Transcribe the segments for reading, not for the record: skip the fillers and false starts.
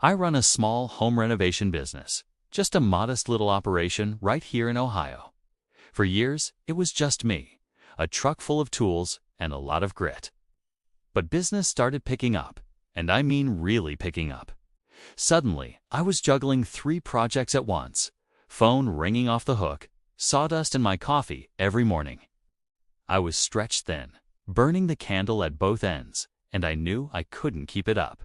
I run a small home renovation business, just a modest little operation right here in Ohio. For years, it was just me, a truck full of tools and a lot of grit. But business started picking up, and I mean really picking up. Suddenly, I was juggling 3 projects at once, phone ringing off the hook, sawdust in my coffee every morning. I was stretched thin, burning the candle at both ends, and I knew I couldn't keep it up.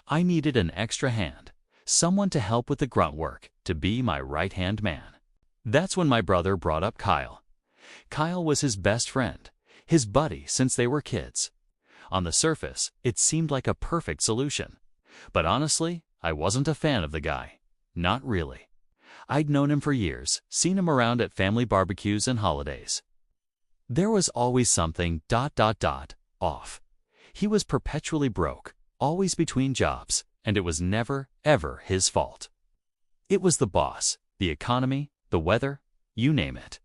I needed an extra hand, someone to help with the grunt work, to be my right-hand man. That's when my brother brought up Kyle. Kyle was his best friend, his buddy since they were kids. On the surface, it seemed like a perfect solution. But honestly, I wasn't a fan of the guy. Not really. I'd known him for years, seen him around at family barbecues and holidays. There was always something ... off. He was perpetually broke, always between jobs, and it was never, ever his fault. It was the boss, the economy, the weather, you name it.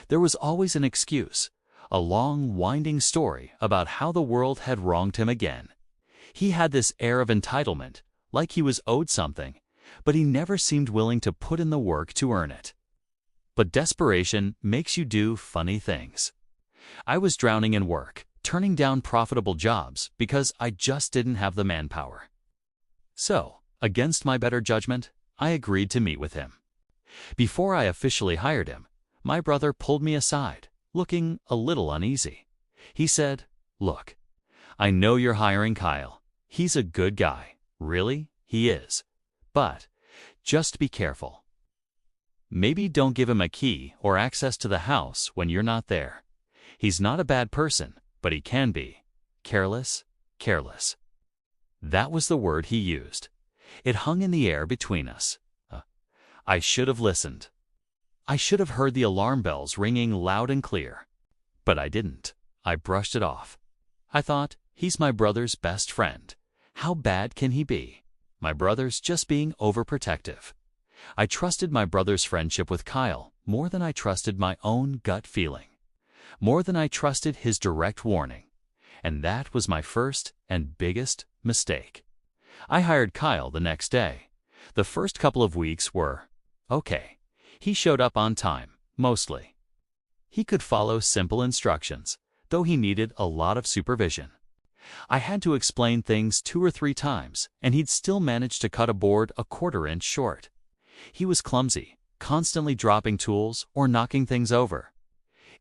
There was always an excuse, a long, winding story about how the world had wronged him again. He had this air of entitlement, like he was owed something, but he never seemed willing to put in the work to earn it. But desperation makes you do funny things. I was drowning in work, turning down profitable jobs because I just didn't have the manpower. So, against my better judgment, I agreed to meet with him. Before I officially hired him, my brother pulled me aside, looking a little uneasy. He said, "Look, I know you're hiring Kyle. He's a good guy. Really, he is. But just be careful. Maybe don't give him a key or access to the house when you're not there. He's not a bad person, but he can be careless. That was the word he used. It hung in the air between us. I should have listened. I should have heard the alarm bells ringing loud and clear. But I didn't. I brushed it off. I thought, he's my brother's best friend. How bad can he be? My brother's just being overprotective. I trusted my brother's friendship with Kyle more than I trusted my own gut feeling, more than I trusted his direct warning. And that was my first and biggest mistake. I hired Kyle the next day. The first couple of weeks were okay. He showed up on time, mostly. He could follow simple instructions, though he needed a lot of supervision. I had to explain things 2 or 3 times, and he'd still manage to cut a board a 1/4 inch short. He was clumsy, constantly dropping tools or knocking things over.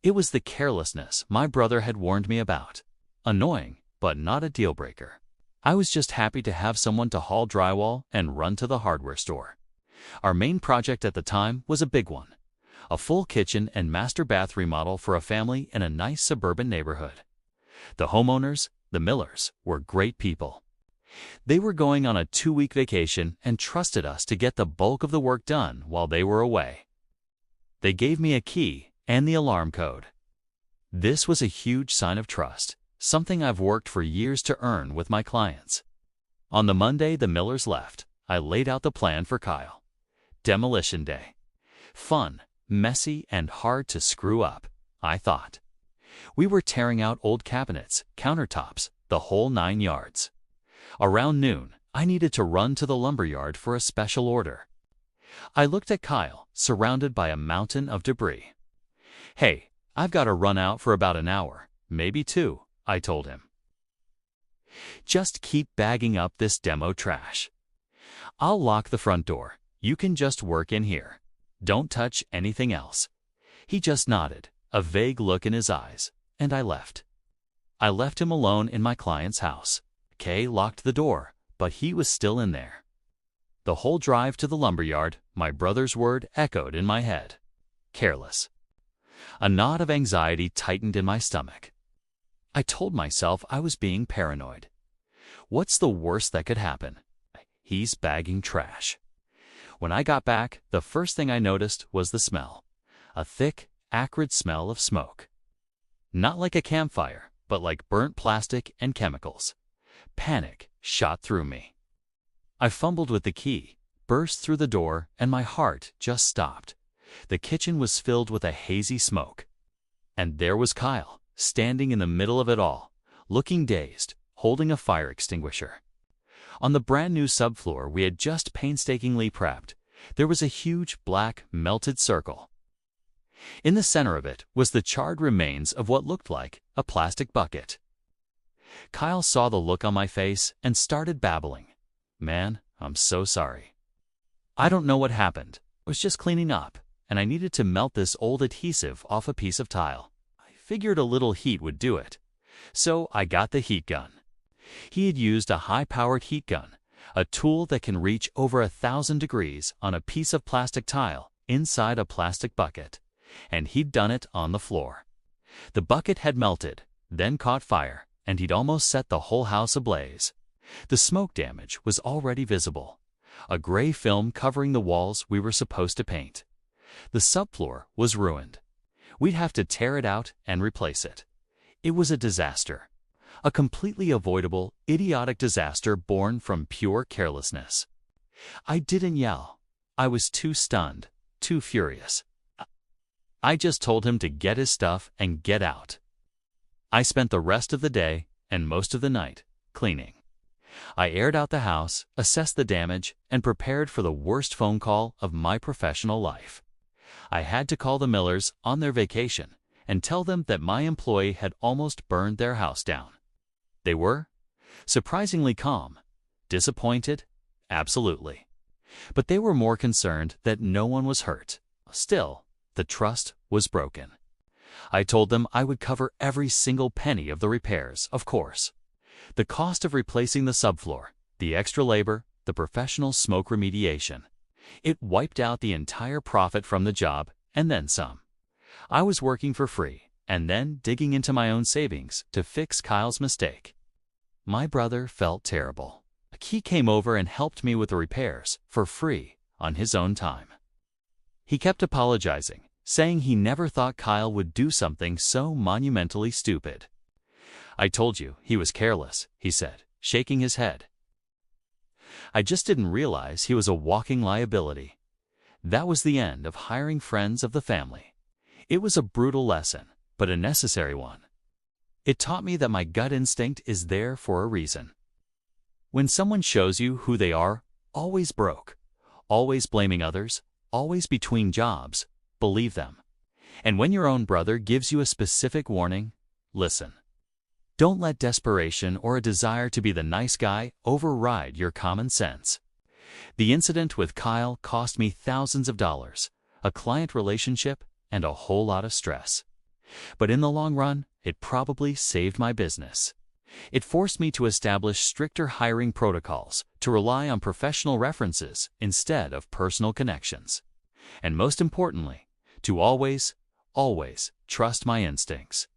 It was the carelessness my brother had warned me about. Annoying, but not a deal breaker. I was just happy to have someone to haul drywall and run to the hardware store. Our main project at the time was a big one, a full kitchen and master bath remodel for a family in a nice suburban neighborhood. The homeowners, the Millers, were great people. They were going on a 2-week vacation and trusted us to get the bulk of the work done while they were away. They gave me a key and the alarm code. This was a huge sign of trust, something I've worked for years to earn with my clients. On the Monday the Millers left, I laid out the plan for Kyle. Demolition day. Fun, messy, and hard to screw up, I thought. We were tearing out old cabinets, countertops, the whole 9 yards. Around noon, I needed to run to the lumberyard for a special order. I looked at Kyle, surrounded by a mountain of debris. "Hey, I've got to run out for about an hour, maybe 2, I told him. "Just keep bagging up this demo trash. I'll lock the front door. You can just work in here. Don't touch anything else." He just nodded, a vague look in his eyes, and I left. I left him alone in my client's house. Kay locked the door, but he was still in there. The whole drive to the lumberyard, my brother's word echoed in my head. Careless. A knot of anxiety tightened in my stomach. I told myself I was being paranoid. What's the worst that could happen? He's bagging trash. When I got back, the first thing I noticed was the smell. A thick, acrid smell of smoke. Not like a campfire, but like burnt plastic and chemicals. Panic shot through me. I fumbled with the key, burst through the door, and my heart just stopped. The kitchen was filled with a hazy smoke. And there was Kyle, standing in the middle of it all, looking dazed, holding a fire extinguisher. On the brand new subfloor we had just painstakingly prepped, there was a huge black melted circle. In the center of it was the charred remains of what looked like a plastic bucket. Kyle saw the look on my face and started babbling. "Man, I'm so sorry. I don't know what happened. I was just cleaning up, and I needed to melt this old adhesive off a piece of tile. I figured a little heat would do it, so I got the heat gun." He had used a high-powered heat gun, a tool that can reach over 1,000 degrees on a piece of plastic tile inside a plastic bucket, and he'd done it on the floor. The bucket had melted, then caught fire, and he'd almost set the whole house ablaze. The smoke damage was already visible, a gray film covering the walls we were supposed to paint. The subfloor was ruined. We'd have to tear it out and replace it. It was a disaster. A completely avoidable, idiotic disaster born from pure carelessness. I didn't yell. I was too stunned, too furious. I just told him to get his stuff and get out. I spent the rest of the day, and most of the night, cleaning. I aired out the house, assessed the damage, and prepared for the worst phone call of my professional life. I had to call the Millers on their vacation and tell them that my employee had almost burned their house down. They were surprisingly calm. Disappointed? Absolutely. But they were more concerned that no one was hurt. Still, the trust was broken. I told them I would cover every single penny of the repairs, of course. The cost of replacing the subfloor, the extra labor, the professional smoke remediation. It wiped out the entire profit from the job, and then some. I was working for free, and then digging into my own savings to fix Kyle's mistake. My brother felt terrible. He came over and helped me with the repairs, for free, on his own time. He kept apologizing, saying he never thought Kyle would do something so monumentally stupid. "I told you he was careless," he said, shaking his head. "I just didn't realize he was a walking liability." That was the end of hiring friends of the family. It was a brutal lesson, but a necessary one. It taught me that my gut instinct is there for a reason. When someone shows you who they are, always broke, always blaming others, always between jobs, believe them. And when your own brother gives you a specific warning, listen. Don't let desperation or a desire to be the nice guy override your common sense. The incident with Kyle cost me thousands of dollars, a client relationship, and a whole lot of stress. But in the long run, it probably saved my business. It forced me to establish stricter hiring protocols, to rely on professional references instead of personal connections. And most importantly, to always, always trust my instincts.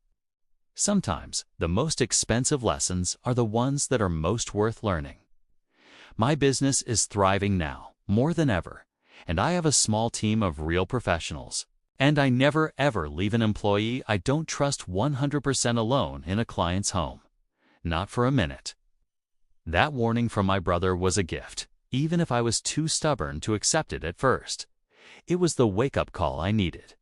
Sometimes, the most expensive lessons are the ones that are most worth learning. My business is thriving now, more than ever, and I have a small team of real professionals. And I never ever leave an employee I don't trust 100% alone in a client's home. Not for a minute. That warning from my brother was a gift, even if I was too stubborn to accept it at first. It was the wake-up call I needed.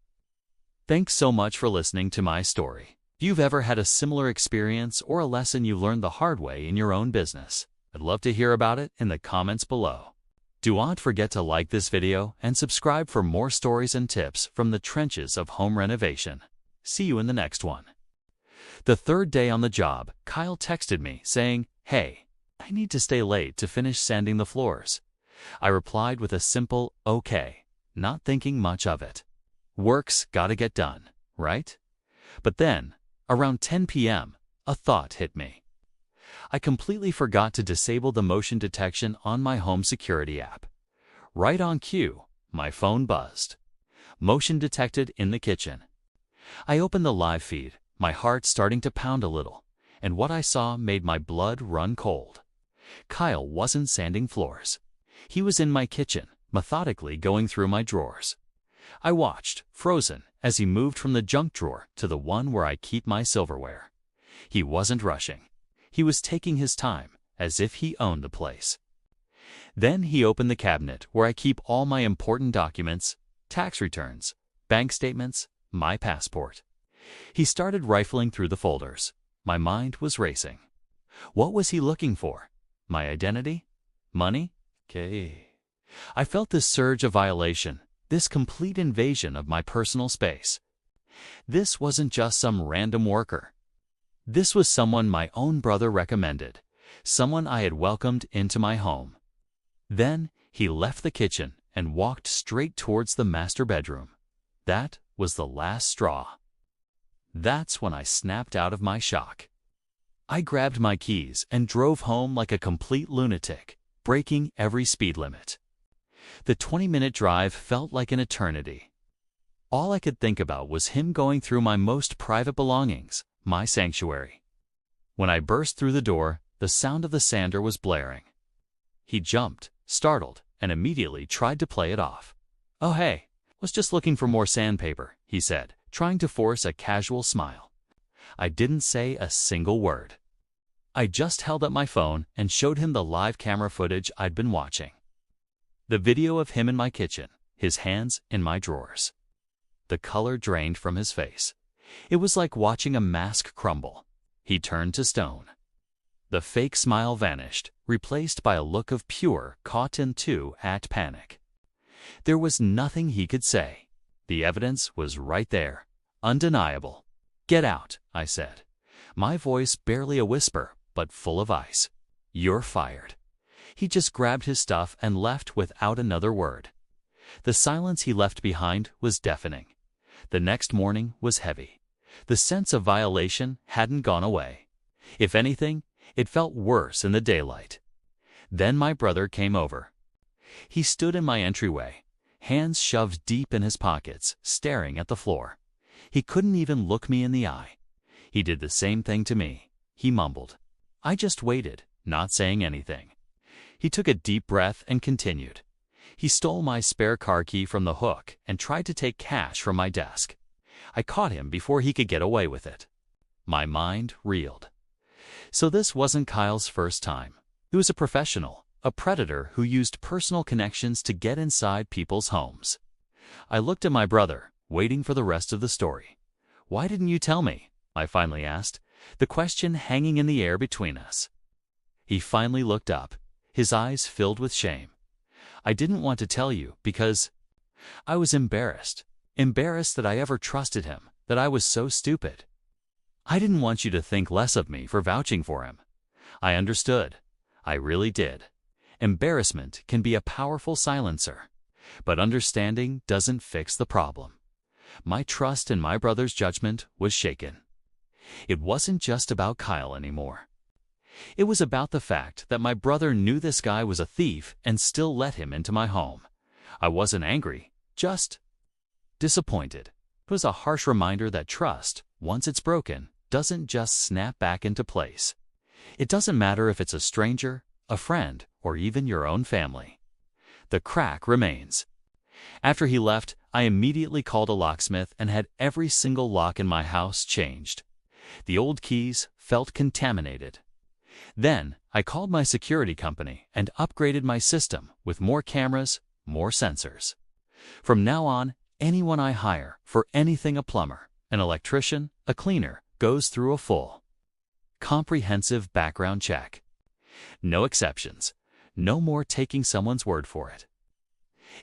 Thanks so much for listening to my story. If you've ever had a similar experience or a lesson you learned the hard way in your own business, I'd love to hear about it in the comments below. Do not forget to like this video and subscribe for more stories and tips from the trenches of home renovation. See you in the next one. The third day on the job, Kyle texted me saying, "Hey, I need to stay late to finish sanding the floors." I replied with a simple, "Okay," not thinking much of it. Work's gotta get done, right? But then, around 10 p.m., a thought hit me. I completely forgot to disable the motion detection on my home security app. Right on cue, my phone buzzed. Motion detected in the kitchen. I opened the live feed, my heart starting to pound a little, and what I saw made my blood run cold. Kyle wasn't sanding floors. He was in my kitchen, methodically going through my drawers. I watched, frozen, as he moved from the junk drawer to the one where I keep my silverware. He wasn't rushing. He was taking his time, as if he owned the place. Then he opened the cabinet where I keep all my important documents, tax returns, bank statements, my passport. He started rifling through the folders. My mind was racing. What was he looking for? My identity? Money? Okay. I felt this surge of violation, this complete invasion of my personal space. This wasn't just some random worker. This was someone my own brother recommended, someone I had welcomed into my home. Then he left the kitchen and walked straight towards the master bedroom. That was the last straw. That's when I snapped out of my shock. I grabbed my keys and drove home like a complete lunatic, breaking every speed limit. The 20-minute drive felt like an eternity. All I could think about was him going through my most private belongings, my sanctuary. When I burst through the door, the sound of the sander was blaring. He jumped, startled, and immediately tried to play it off. "Oh hey, was just looking for more sandpaper," he said, trying to force a casual smile. I didn't say a single word. I just held up my phone and showed him the live camera footage I'd been watching. The video of him in my kitchen, his hands in my drawers. The color drained from his face. It was like watching a mask crumble. He turned to stone. The fake smile vanished, replaced by a look of pure, caught-in-two-act panic. There was nothing he could say. The evidence was right there, undeniable. "Get out," I said, my voice barely a whisper, but full of ice. "You're fired." He just grabbed his stuff and left without another word. The silence he left behind was deafening. The next morning was heavy. The sense of violation hadn't gone away. If anything, it felt worse in the daylight. Then my brother came over. He stood in my entryway, hands shoved deep in his pockets, staring at the floor. He couldn't even look me in the eye. He did the same thing to me. He mumbled. I just waited, not saying anything. He took a deep breath and continued. He stole my spare car key from the hook and tried to take cash from my desk. I caught him before he could get away with it. My mind reeled. So this wasn't Kyle's first time. He was a professional, a predator who used personal connections to get inside people's homes. I looked at my brother, waiting for the rest of the story. "Why didn't you tell me?" I finally asked, the question hanging in the air between us. He finally looked up, his eyes filled with shame. "I didn't want to tell you because I was embarrassed. Embarrassed that I ever trusted him, that I was so stupid. I didn't want you to think less of me for vouching for him." I understood. I really did. Embarrassment can be a powerful silencer, but understanding doesn't fix the problem. My trust in my brother's judgment was shaken. It wasn't just about Kyle anymore. It was about the fact that my brother knew this guy was a thief and still let him into my home. I wasn't angry, just disappointed. It was a harsh reminder that trust, once it's broken, doesn't just snap back into place. It doesn't matter if it's a stranger, a friend, or even your own family. The crack remains. After he left, I immediately called a locksmith and had every single lock in my house changed. The old keys felt contaminated. Then, I called my security company and upgraded my system with more cameras, more sensors. From now on, anyone I hire for anything, a plumber, an electrician, a cleaner, goes through a full, comprehensive background check. No exceptions. No more taking someone's word for it.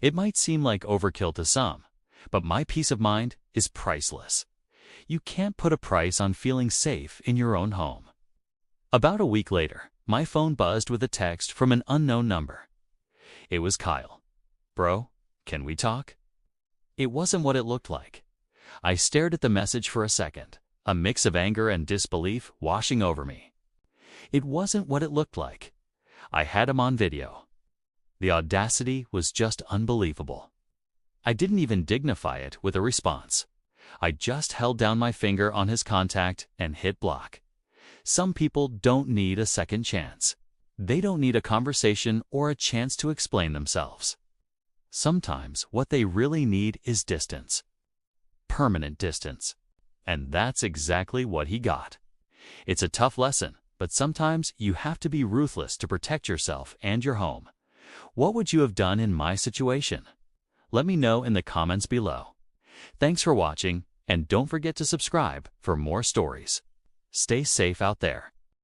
It might seem like overkill to some, but my peace of mind is priceless. You can't put a price on feeling safe in your own home. About a week later, my phone buzzed with a text from an unknown number. It was Kyle. "Bro, can we talk?" It wasn't what it looked like. I stared at the message for a second, a mix of anger and disbelief washing over me. It wasn't what it looked like. I had him on video. The audacity was just unbelievable. I didn't even dignify it with a response. I just held down my finger on his contact and hit block. Some people don't need a second chance. They don't need a conversation or a chance to explain themselves. Sometimes what they really need is distance. Permanent distance. And that's exactly what he got. It's a tough lesson, but sometimes you have to be ruthless to protect yourself and your home. What would you have done in my situation? Let me know in the comments below. Thanks for watching, and don't forget to subscribe for more stories. Stay safe out there.